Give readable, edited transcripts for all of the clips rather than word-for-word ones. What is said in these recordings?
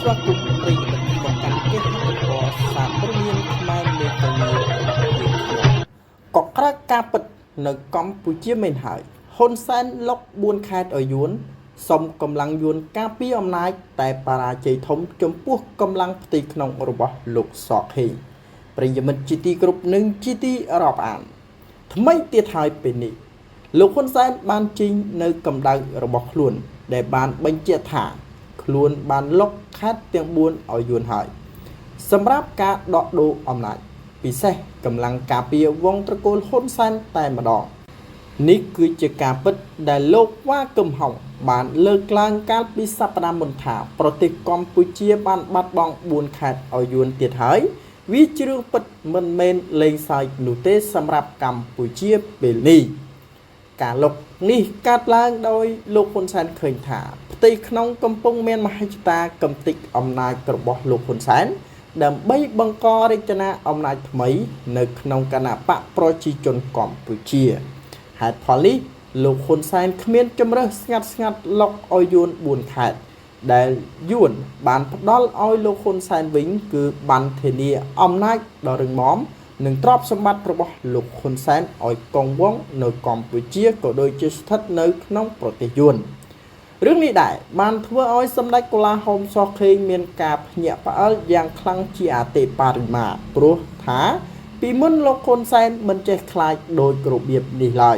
ស្វាគមន៍ប្រិយមិត្តមកកាន់គេហទំព័រសារព័ត៌មានខ្មែរនៃកញ្ញារបស់យើងខ្ញុំក៏ក្រោយការពិតនៅកម្ពុជាមិនហើយហ៊ុនសែនលុក4ខេត្តឲ្យយួនសុំកម្លាំងយួនការពារអំណាចតែបរាជ័យធំចំពោះកម្លាំងផ្ទៃក្នុងរបស់លោកសខេងប្រិយមិត្តជាទីគ្រប់និងជាទីរាប់អានថ្មីទៀតហើយពេលនេះលោកហ៊ុនសែនបានជិញនៅកម្ដៅរបស់ខ្លួនដែលបានបញ្ជាក់ថាខ្លួនបានលុកខេត្តទាំង4ឲ្យយួនហើយសម្រាប់ការដកដូរអំណាចពិសេសកម្លាំងការពារវងត្រកូលហ៊ុនសែនតែម្ដងនេះគឺជាការពិតដែលលោកវ៉ាកឹមហុងបានលើកឡើងកាលពីសប្តាហ៍មុនថាប្រទេសកម្ពុជាបានបាត់បង់4ខេត្តឲ្យយួនទៀតហើយវាជារឿងពិតមិនមែនលេងសើចនោះទេសម្រាប់កម្ពុជាពេលនេះការលុកនេះកើតឡើងដោយលោកហ៊ុនសែនឃើញថាផ្ទៃក្នុងកំពុងមានមហិច្ឆតាកំទេចអំណាចរបស់លោកហ៊ុនសែនដើម្បីបង្ករចនាអំណាចថ្មីនៅក្នុងគណៈបកប្រជាជនកម្ពុជាហេតុផលនេះលោកហ៊ុនសែនគ្មានជំរើសស្ងាត់លុកឲ្យយួន4ខេត្តដែលយួនបានផ្ដល់ឲ្យលោកហ៊ុនសែនវិញគឺបានធានាអំណាចដ៏រឹងមាំនិងទ្រព្យសម្បត្តិរបស់លោកហ៊ុនសែនឲ្យគង់វង្សនៅកម្ពុជាក៏ដូចជាស្ថិតនៅក្នុងប្រទេសយួនរឿងនេះដែរបានធ្វើឲ្យសម្ដេចកូឡាហោមសខេងមានការភ្ញាក់ផ្អើលយ៉ាងខ្លាំងជាអតិបរមាព្រោះថាពីមុនលោកហ៊ុនសែនមិនចេះខ្លាចដោយរបៀបនេះឡើយ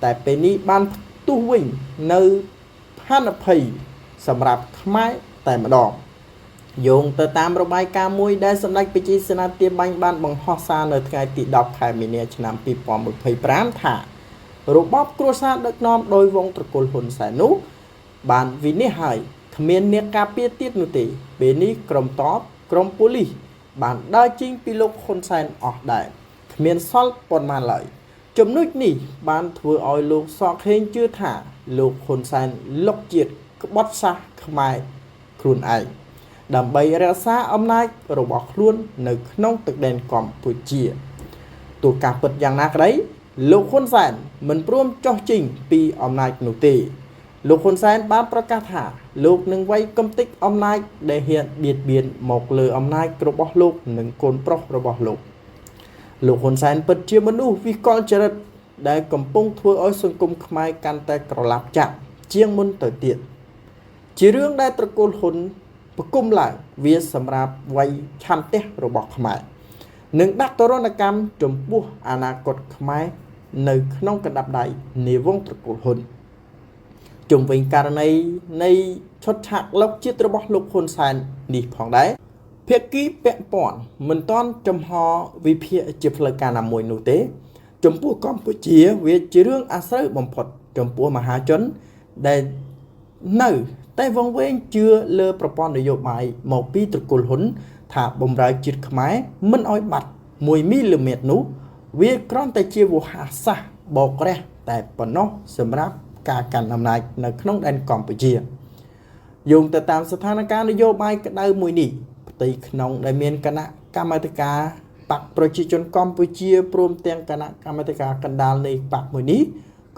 តែពេលនេះបានផ្ទុះវិញនៅហានិភ័យសម្រាប់ខ្មែរតែម្ដងយោងទៅតាមរបាយការណ៍មួយដែលសម្ដេចប្រជាសេនាធាបាញ់បានបង្ហោះសារនៅថ្ងៃទី10ខែមីនាឆ្នាំ2025ថារបបគ្រួសារដឹកនាំដោយវងត្រកូលហ៊ុនសែននោះបានវិនិច្ឆ័យហើយគ្មានអ្នកការពារទៀតនោះទេពេលនេះក្រុមតបក្រុមប៉ូលីសបានដើរចេញពីលោកហ៊ុនសែនអស់ដែរគ្មានសល់ប៉ុន្មានឡើយចំណុចនេះបានធ្វើឲ្យលោកសខេងជឿថាលោកហ៊ុនសែនលុកជាតិក្បត់សាសខ្មែរខ្លួនឯងដើម្បីរក្សាអំណាចរបស់ខ្លួននៅក្នុងទឹកដែនកម្ពុជាទោះការពិតយ៉ាងណាក្តីលោកហ៊ុនសែនមិនព្រមចុះចេញពីអំណាចនោះទេលោកហ៊ុនសែនបានប្រកាសថាលោកនឹងវាយកំទេចអំណាចដែលហ៊ានបៀតបៀនមកលើអំណាចរបស់លោកនិងកូនប្រុសរបស់លោកហ៊ុនសែនពិតជាមនុស្សវិកលចរិតដែលកំពុងធ្វើឲ្យសង្គមខ្មែរកាន់តែក្រឡាប់ចាក់ជាងមុនទៅទៀតជារឿងដែលត្រកូលហ៊ុនប្រគំឡើងវាសម្រាប់វាយឆន្ទៈរបស់ខ្មែរនិងដាក់ទរណកម្មចំពោះអនាគតខ្មែរនៅក្នុងកណ្ដាប់ដៃនៃវងត្រកូលហ៊ុនជុំវិញករណីនៃឈុតឆាកលុកជាតិរបស់លោកហ៊ុនសែននេះផងដែរភាគីពាក់ព័ន្ធមិនទាន់ចំហវិភាគជាផ្លូវការណាមួយនោះទេចំពោះកម្ពុជាវាជារឿងអាស្រូវបំផុតចំពោះមហាជនដែលនៅតែវង្វេងជឿលើប្រព័ន្ធនយោបាយមកពីត្រកូលហ៊ុនថាបំរើជាតិខ្មែរមិនអោយបាត់1មីលីម៉ែត្រនោះវាគ្រាន់តែជាវោហារសាស្ត្របោករះតែប៉ុណ្ណោះសម្រាប់ការកាន់អំណាចនៅក្នុងដែនកម្ពុជាយោងទៅតាមស្ថានភាពនយោបាយក្តៅមួយនេះផ្ទៃក្នុងដែលមានគណៈកម្មាធិការបកប្រជាជនកម្ពុជាព្រមទាំងគណៈកម្មាធិការបកណ្ដាលនៃបកមួយនេះ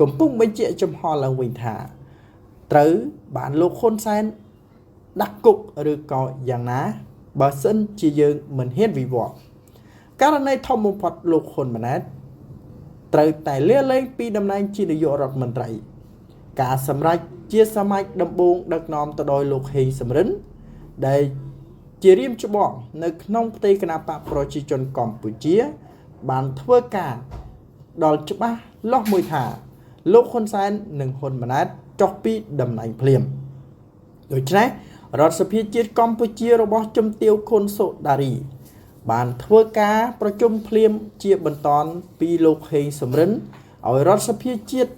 កំពុងបញ្ជាក់ចំហឡើងវិញថាត្រូវបានលោកហ៊ុនសែនដាក់គុកឬក៏យ៉ាងណាបើសិនជាយើងមិនហ៊ានវិវត្តករណីធំបំផុតលោកហ៊ុនម៉ាណែតត្រូវតែលាលែងពីតំណែងជានាយករដ្ឋមន្ត្រីការសម្រេចជាសមាជិកដំបូងដឹកនាំទៅដោយលោកហេងសំរិនដែលជារៀមច្បងនៅក្នុងផ្ទៃគណៈបកប្រជាជនកម្ពុជាបានធ្វើការដល់ច្បាស់លាស់មួយថាលោកហ៊ុនសែននិងហ៊ុនម៉ាណែតចុះពីតំណែងភ្លាមដូច្នេះរដ្ឋសភាជាតិកម្ពុជារបស់ជំទាវ ខុនសូដារីបានធ្វើការប្រជុំភ្លាមជាបន្តពីលោកហេងសំរិនឲ្យរដ្ឋសភាជាតិ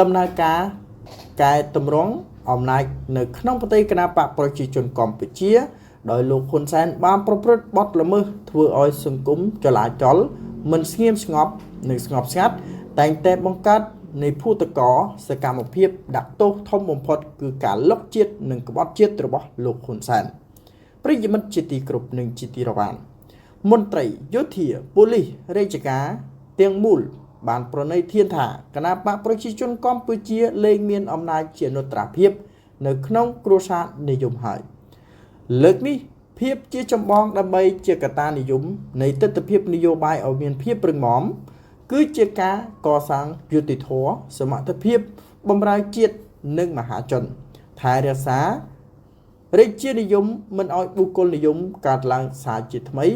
ដំណើរការកែតម្រង់អំណាចនៅក្នុងប្រទេសគណៈបកប្រជាជនកម្ពុជាដោយលោកហ៊ុនសែនបានប្រព្រឹត្តបទល្មើសធ្វើឲ្យសង្គមចលាចលមិនស្ងៀមស្ងប់និងស្ងប់ស្ងាត់តែងតែបង្កើតនៃភូតកោសកម្មភាពដាក់ទោសធំបំផុតគឺការលុកជាតិនិងក្បត់ជាតិរបស់លោកហ៊ុនសែនប្រិយមិត្តជាទីគោរពនិងជាទីរាប់អានមន្ត្រីយោធាប៉ូលីសរាជការទាំងមូលបានប្រណីធានថាគណៈបកប្រជាជនកម្ពុជាលែងមានអំណាចជាអនុត្រាភាពនៅក្នុងគ្រួសារនិយមហើយ លើកនេះភាពជាចម្បងដើម្បីជាកត្តានិយមនៃទស្សនវិជ្ជានយោបាយឲ្យមានភាពរឹងមាំគឺជាការកសាងយុត្តិធម៌សមត្ថភាពបម្រើជាតិនិងមហាជនថែរក្សារាជានិយមមិនឲ្យបុគ្គលនិយមកើតឡើងសាជាថ្មី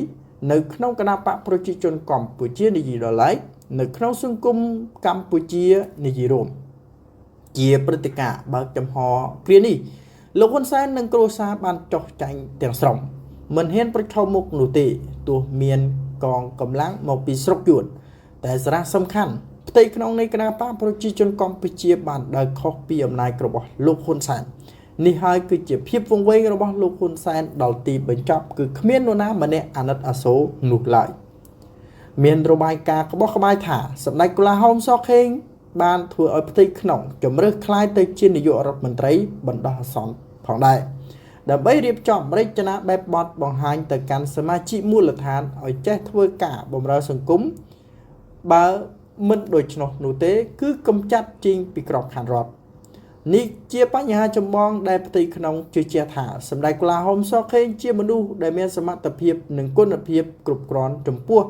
នៅក្នុងគណបកប្រជាជនកម្ពុជានិយាយដល់ឡែកនៅក្នុងសង្គមកម្ពុជានិយាយរួមជាព្រឹត្តិការណ៍បើកចំហគ្រានេះលោកហ៊ុនសែននិងគ្រួសារបានចុះចាញ់ទាំងស្រុងមិនហ៊ានប្រឈមមុខនោះទេទោះមានកងកម្លាំងមកពីស្រុកយួនតែសារៈសំខាន់ផ្ទៃក្នុងនៃគណបកប្រជាជនកម្ពុជាបានដើរខុសពីអំណាចរបស់លោកហ៊ុនសែននេះហើយគឺជាភាពវង្វេងរបស់លោកហ៊ុនសែនដល់ទីបញ្ចប់គឺគ្មាននរណាម្នាក់អាណិតអាសូរនោះឡើយមានរបាយការណ៍ក្បោះក្បាយថាសម្ដេចកូឡាហោមសខេងបានធ្វើឲ្យផ្ទៃក្នុងជំរើសคล้ายទៅជានាយករដ្ឋមន្ត្រីបណ្ដោះអាសន្នផងដែរដើម្បីរៀបចំរចនាបែបបទបង្ហាញទៅកាន់សមាជិកមូលដ្ឋានឲ្យចេះធ្វើការបម្រើសង្គមបើមិនដូច្នោះនោះទេគឺកម្ចាត់ចេញពីក្របខ័ណ្ឌរដ្ឋនេះជាបញ្ហាចម្បងដែលផ្ទៃក្នុងជឿជាក់ថាសម្ដេចកូឡាហោមសខេងជាមនុស្សដែលមានសមត្ថភាពនិងគុណភាពគ្រប់គ្រាន់ចំពោះ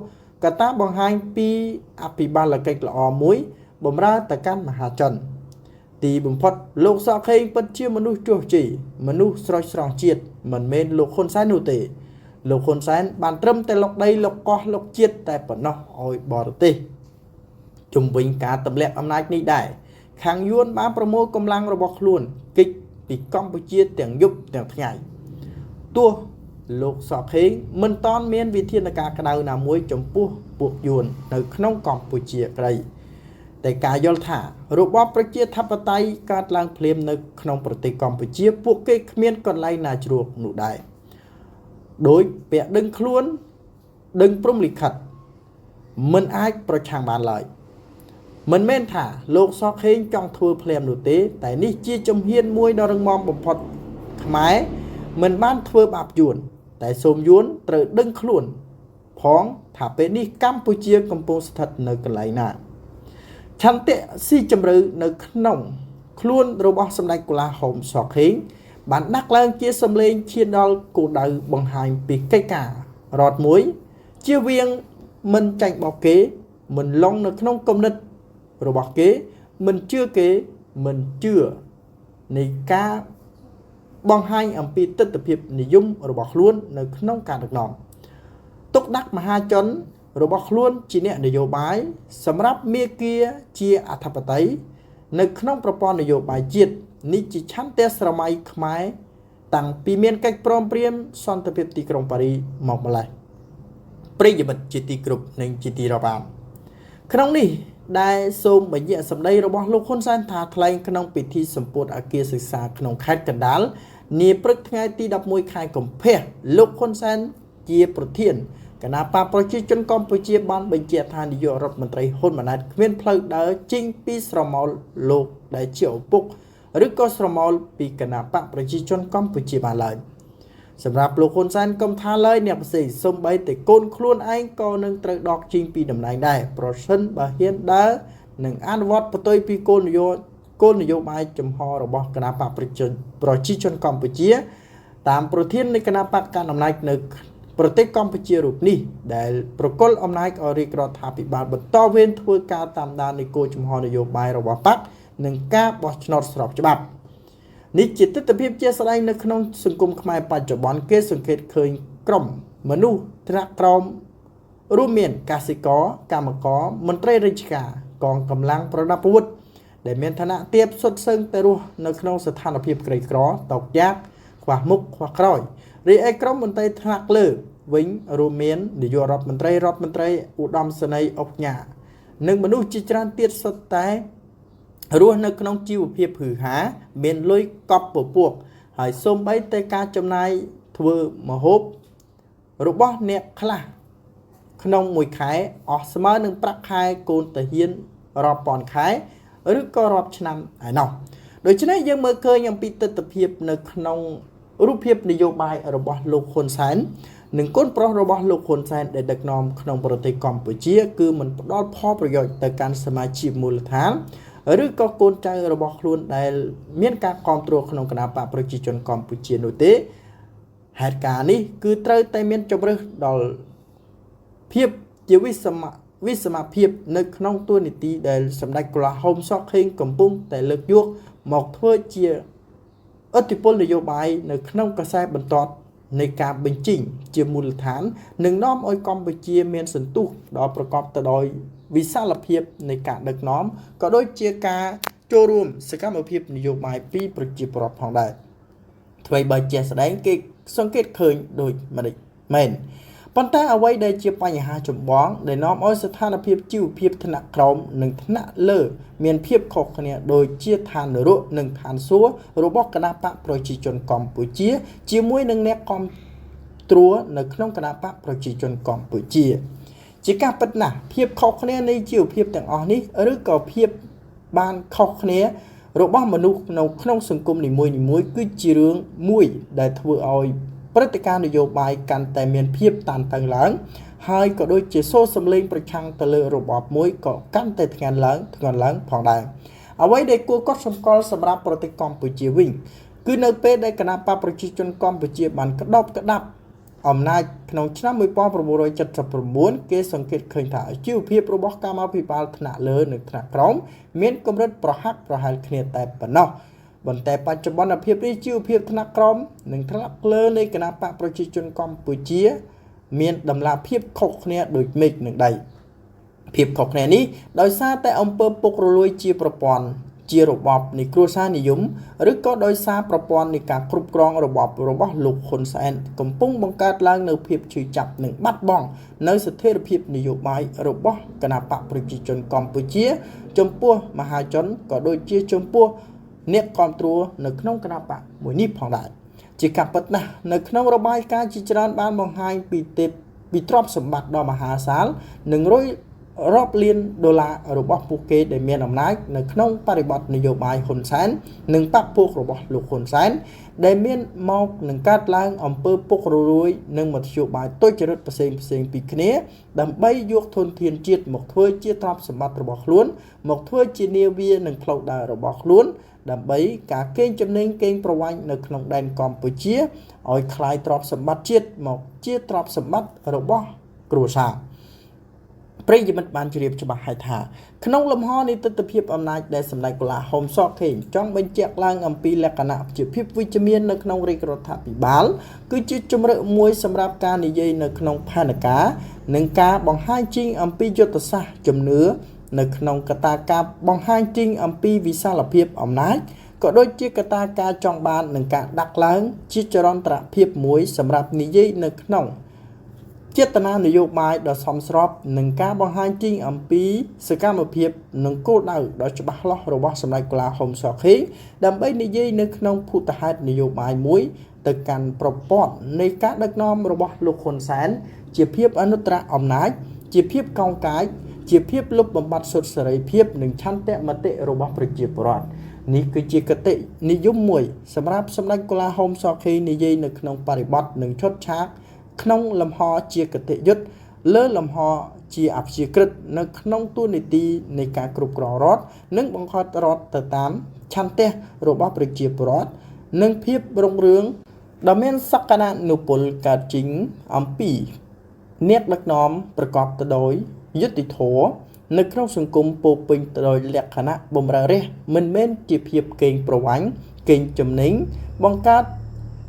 កត្តាបង្ហាញពីអភិបាលកិច្ចល្អមួយបម្រើទៅកាន់មហាជនទីបំផុតលោកសខេងពិតជាមនុស្សចុះជីមនុស្សស្រោចស្រង់ជាតិមិនមែនលោកហ៊ុនសែននោះទេលោកហ៊ុនសែនបានត្រឹមតែលុកដីលុកកោះលុកជាតិតែប៉ុណ្ណោះឲ្យបរទេសជំវិញការទម្លាក់អំណាចនេះដែរខាងយួនបានប្រមូលកម្លាំងរបស់ខ្លួនគេចពីកម្ពុជាទាំងយប់ទាំងថ្ងៃទោះលោកសខេងមិនតាន់មានវិធានការក្តៅណាមួយចំពោះពួកយួននៅក្នុងកម្ពុជាក្តីតែការយល់ថារបបប្រជាធិបតេយ្យកើតឡើងភ្លាមនៅក្នុងប្រទេសកម្ពុជាពួកគេគ្មានកន្លែងណាជ្រកនោះដែរដោយពាក់ដឹងខ្លួនដឹងព្រំលិខិតមិនអាចប្រឆាំងបានឡើយមិនមែនថាលោកសខេងចង់ធ្វើភ្លាមនោះទេតែនេះជាជំហានមួយដ៏រឹងមាំបំផុតខ្មែរមិនបានធ្វើបាបយួនតែសូមយួនត្រូវដឹងខ្លួនផងថាពេលនេះកម្ពុជាកំពុងស្ថិតនៅកន្លែងណាឆន្ទៈស៊ីជម្រៅនៅក្នុងខ្លួនរបស់សម្ដេចកូឡាហោមសខេងបានដាក់ឡើងជាសម្លេងឈានដល់គោលដៅបង្ហាញពីកិច្ចការរដ្ឋមួយជាវៀងមិនចាញ់បោកគេមិនឡងនៅក្នុងគំនិតរបស់គេមិនជឿគេមិនជឿនៃការបង្ហាញអំពីទស្សនវិជ្ជានិយមរបស់ខ្លួននៅក្នុងការដឹកនាំទុកដាក់មហាជនរបស់ខ្លួនជាអ្នកនយោបាយសម្រាប់មេគាជាអធិបតេយ្យនៅក្នុងប្រព័ន្ធនយោបាយជាតិនេះជាឆន្ទៈស្រមៃខ្មែរតាំងពីមានកិច្ចព្រមព្រៀងសន្តិភាពទីក្រុងប៉ារីមកម្ល៉េះប្រិយមិត្តជាទីគោរពនិងជាទីរាប់អានក្នុងនេះដែលសូមបញ្ជាក់សម្ដីរបស់លោកហ៊ុនសែនថាថ្លែងក្នុងពិធីសម្ពោធអគារសិក្សាក្នុងខេត្តកណ្ដាលនាព្រឹកថ្ងៃទី11ខែកុម្ភៈលោកហ៊ុនសែនជាប្រធានគណៈបកប្រជាជនកម្ពុជាបានបញ្ជាក់ថានាយករដ្ឋមន្ត្រីហ៊ុនម៉ាណែតគ្មានផ្លូវដើរចេញពីស្រមោលលោកដែលជាឪពុកឬក៏ស្រមោលពីគណៈបកប្រជាជនកម្ពុជាបានឡើយសម្រាប់លោកហ៊ុនសែនកុំថាឡើយអ្នកផ្សេងសូម្បីតែកូនខ្លួនឯងក៏នឹងត្រូវដកចេញពីតំណែងដែរប្រសិនបើហ៊ានដើរនិងអនុវត្តផ្ទុយពីគោលនយោបាយចំហរបស់គណៈបកប្រជាជនកម្ពុជាតាមប្រធាននៃគណៈបកកណ្ដាលអំណាចនៅប្រទេសកម្ពុជារូបនេះដែលប្រកុលអំណាចឲ្យរាជរដ្ឋាភិបាលបន្តវេនធ្វើការតាមដាននៃគោលចំហនយោបាយរបស់បកនិងការបោះឆ្នោតស្របច្បាប់នេះជាទស្សនវិជ្ជាជាស្ដែងនៅក្នុងសង្គមខ្មែរបច្ចុប្បន្នគេសង្កេតឃើញក្រុមមនុស្សថ្នាក់ក្រោមរួមមានកសិករកម្មករមន្ត្រីរាជការកងកម្លាំងប្រដាប់អាវុធដែលមានឋានៈទាបសុទ្ធសឹងតែរស់នៅក្នុងស្ថានភាពក្រីក្រតោកយ៉ាកខ្វះមុខខ្វះក្រោយរីឯក្រុមមន្ត្រីថ្នាក់លើវិញរួមមាននាយករដ្ឋមន្ត្រីឧត្តមសេនីយ៍អុកញ៉ានិងមនុស្សជាច្រើនទៀតសុទ្ធតែរស់នៅក្នុងជីវភាពហឺហាមានលុយកប់ពពួកហើយសូម្បីតែការចំណាយធ្វើម្ហូបរបស់អ្នកខ្លះក្នុងមួយខែអស់ស្មើនឹងប្រាក់ខែកូនតាហ៊ានរាប់ពាន់ខែឬក៏រាប់ឆ្នាំឯណោះដូច្នេះយើងមើលឃើញអំពីទស្សនវិជ្ជានៅក្នុងរូបភាពនយោបាយរបស់លោកហ៊ុនសែននិងកូនប្រុសរបស់លោកហ៊ុនសែនដែលដឹកនាំក្នុងប្រទេសកម្ពុជាគឺមិនផ្ដល់ផលប្រយោជន៍ទៅកាន់សមាជិកមូលដ្ឋានឬក៏កូនចៅរបស់ខ្លួនដែលមានការគ្រប់គ្រងក្នុងគណៈបកប្រជាជនកម្ពុជានោះទេ เหตุการณ์นี้คือត្រូវតែមានជំរឿសដល់ភាពជាវិសមភាពនៅក្នុងទួលនីតិដែលសម្ដេចកូឡាហោមសកខេងកំពុងតែលើកយកមកធ្វើជាឥទ្ធិពលនយោបាយនៅក្នុងកសែបន្ទាត់នៃការបញ្ចេញជាមូលដ្ឋាននឹងនាំឲ្យកម្ពុជាមានសន្ទុះដ៏ប្រកបទៅដោយវិសាលភាពនៃការដឹកនាំក៏ដូចជាការចូលរួមសកម្មភាពនយោបាយពីប្រជាពលរដ្ឋផងដែរអ្វីបើជាស្ដែងគេសង្កេតឃើញដូចមិនមែនប៉ុន្តែអ្វីដែលជាបញ្ហាចម្បងដែលនាំឲ្យស្ថានភាពជីវភាពថ្នាក់ក្រោមនិងថ្នាក់លើមានភាពខុសគ្នាដូចជាឋាននរកនិងឋានសួគ៌របស់គណបកប្រជាជនកម្ពុជាជាមួយនឹងអ្នកគ្រប់គ្រងនៅក្នុងគណបកប្រជាជនកម្ពុជាជាការពិតណាស់ភាពខុសគ្នានៃជីវភាពទាំងអស់នេះឬក៏ភាពបានខុសគ្នារបស់មនុស្សនៅក្នុងសង្គមនីមួយៗគឺជារឿងមួយដែលធ្វើឲ្យព្រឹត្តិការណ៍នយោបាយកាន់តែមានភាពតានតឹងឡើងហើយក៏ដូចជាសូរសម្លេងប្រឆាំងទៅលើរបបមួយក៏កាន់តែធ្ងន់ឡើងផងដែរអ្វីដែលគួរកត់សម្គាល់សម្រាប់ប្រទេសកម្ពុជាវិញគឺនៅពេលដែលគណបកប្រជាជនកម្ពុជាបានក្តាប់អំណាចក្នុងឆ្នាំ1979គេសង្កេតឃើញថាជីវភាពរបស់កម្មាភិបាលថ្នាក់លើនិងថ្នាក់ក្រោមមានកម្រិតប្រហាក់ប្រហែលគ្នាតែប៉ុណ្ណោះប៉ុន្តែបច្ចុប្បន្នភាពនេះជីវភាពថ្នាក់ក្រោមនិងថ្នាក់លើនៃគណបកប្រជាជនកម្ពុជាមានតម្លាភាពខុសគ្នាដូចមេឃនិងដីភាពខុសគ្នានេះដោយសារតែអំពើពុករលួយជាប្រព័ន្ធជារបបនៃគ្រួសារនិយមឬក៏ដោយសារប្រព័ន្ធនៃការគ្រប់គ្រងរបបរបស់លោកហ៊ុនសែនកំពុងបង្កើតឡើងនៅភាពឈឺចាប់និងបាត់បង់នៅស្ថិរភាពនយោបាយរបស់គណបកប្រជាជនកម្ពុជាចំពោះមហាជនក៏ដូចជាចំពោះអ្នកគ្រប់គ្រងនៅក្នុងគណបកមួយនេះផងដែរជាការពិតណាស់នៅក្នុងរបាយការណ៍ជាច្រើនបានបង្ហាញពីទ្រព្យសម្បត្តិដ៏មហាសាលនិងរាប់លានដុល្លាររបស់ពួកគេដែលមានអំណាចនៅក្នុងបរិបទនយោបាយហ៊ុនសែននិងបកពួករបស់លោកហ៊ុនសែនដែលមានមកនឹងកាត់ឡើងអំពើពុករលួយនិងមធ្យោបាយទុច្ចរិតផ្សេងពីគ្នាដើម្បីយកធនធានជាតិមកធ្វើជាទ្រព្យសម្បត្តិរបស់ខ្លួនមកធ្វើជានាវានិងផ្លូវដើររបស់ខ្លួនដើម្បីការកេងចំណេញកេងប្រវ័ញ្ចនៅក្នុងដែនកម្ពុជាឲ្យคล้ายទ្រព្យសម្បត្តិជាតិមកជាទ្រព្យសម្បត្តិរបស់គ្រួសារប្រិយមិត្តបានជ្រាបច្បាស់ហើយថាក្នុងលំហនៃទស្សនវិជ្ជាអំណាចដែលសម្ដេចកូឡាហោមសកខេងចង់បញ្ជាក់ឡើងអំពីលក្ខណៈជាភាពវិជ្ជមាននៅក្នុងរាជរដ្ឋាភិបាលគឺជាជំរឿនមួយសម្រាប់ការនិយាយនៅក្នុងផែនការនិងការបង្ហាញជាងអំពីយុទ្ធសាស្ត្រជំនឿនៅក្នុងកត្តាការបង្ហាញជាងអំពីវិសាលភាពអំណាចក៏ដូចជាកត្តាការចង់បាននិងការដាក់ឡើងជាចរន្តភាពមួយសម្រាប់និយាយនៅក្នុងចេតនានយោបាយដ៏សមស្របនឹងការបង្ហាញជាងអំពីសកម្មភាពនិងគោលដៅដ៏ច្បាស់លាស់របស់សម្ដេចកូឡាហោមសកខេងដើម្បីនិយាយនៅក្នុងភូតហេតុនយោបាយមួយទៅកាន់ប្រព័ន្ធនៃការដឹកនាំរបស់លោកហ៊ុនសែនជាភាពអនុត្តរអំណាចជាភាពកោងកាចជាភាពលុបបំបាត់សុទ្ធសេរីភាពនិងឆន្ទៈមតិរបស់ប្រជាពលរដ្ឋនេះគឺជាគតិនិយមមួយសម្រាប់សម្ដេចកូឡាហោមសកខេងនិយាយនៅក្នុងបរិបទនិងឈុតឆាកក្នុងលំហជាគតិយុត្តលើលំហជាអព្យាក្រឹតនៅក្នុងទួលនីតិនៃការគ្រប់គ្រងរដ្ឋនិងបង្ខំរដ្ឋទៅតាមឆន្ទៈរបស់ប្រជាពលរដ្ឋនិងភាពរុងរឿងដ៏មានសក្តានុពលកើតចេញអំពីអ្នកដឹកនាំប្រកបទៅដោយយុត្តិធម៌នៅក្នុងសង្គមពោពេញទៅដោយលក្ខណៈបំរើរាស្ត្រមិនមែនជាភាពកេងប្រវ័ញ្ចកេងចំណេញបង្កើត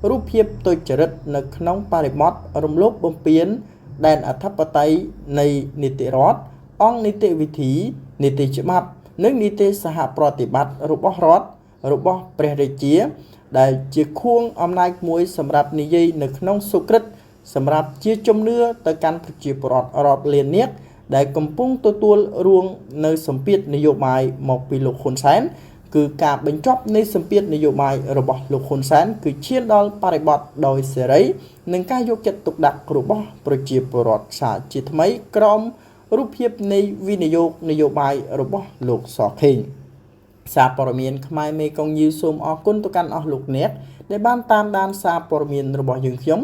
រូបភាពទុច្ចរិតនៅក្នុងបរិបទរំលោភបំពានដែនអធិបតេយ្យនៃនីតិរដ្ឋអង្គនីតិវិធីនីតិច្បាប់និងនីតិសហប្រតិបត្តិរបស់រដ្ឋរបស់ព្រះរាជាដែលជាខួងអំណាចមួយសម្រាប់និយាយនៅក្នុងសុក្រិតសម្រាប់ជាជំនឿទៅកាន់ប្រជាពលរដ្ឋរាប់លាននាក់ដែលកំពុងទទួលរងនៅសម្ពាធនយោបាយមកពីលោកហ៊ុនសែនគឺការបញ្ចប់នៃសម្ពាធនយោបាយរបស់លោកហ៊ុនសែនគឺឈានដល់បរិបទដោយសេរីនិងការយកចិត្តទុកដាក់របស់ប្រជាពលរដ្ឋសាជាថ្មីក្រោមរូបភាពនៃវិនិយោគនយោបាយរបស់លោកសខេងសារព័ត៌មានខ្មែរមេកុងយីសូមអរគុណទៅកាន់អស់លោកអ្នកដែលបានតាមដានសារព័ត៌មានរបស់យើងខ្ញុំ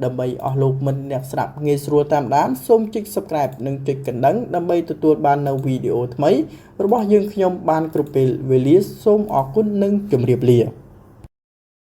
ដើម្បីអស់លោកមិត្តអ្នកស្ដាប់ងាយស្រួលតាមដានសូមចុច Subscribe និងចុចកណ្ដឹងដើម្បីទទួលបាននូវវីដេអូថ្មីរបស់យើងខ្ញុំបានគ្រប់ពេលវេលាសូមអរគុណនិងជម្រាបលា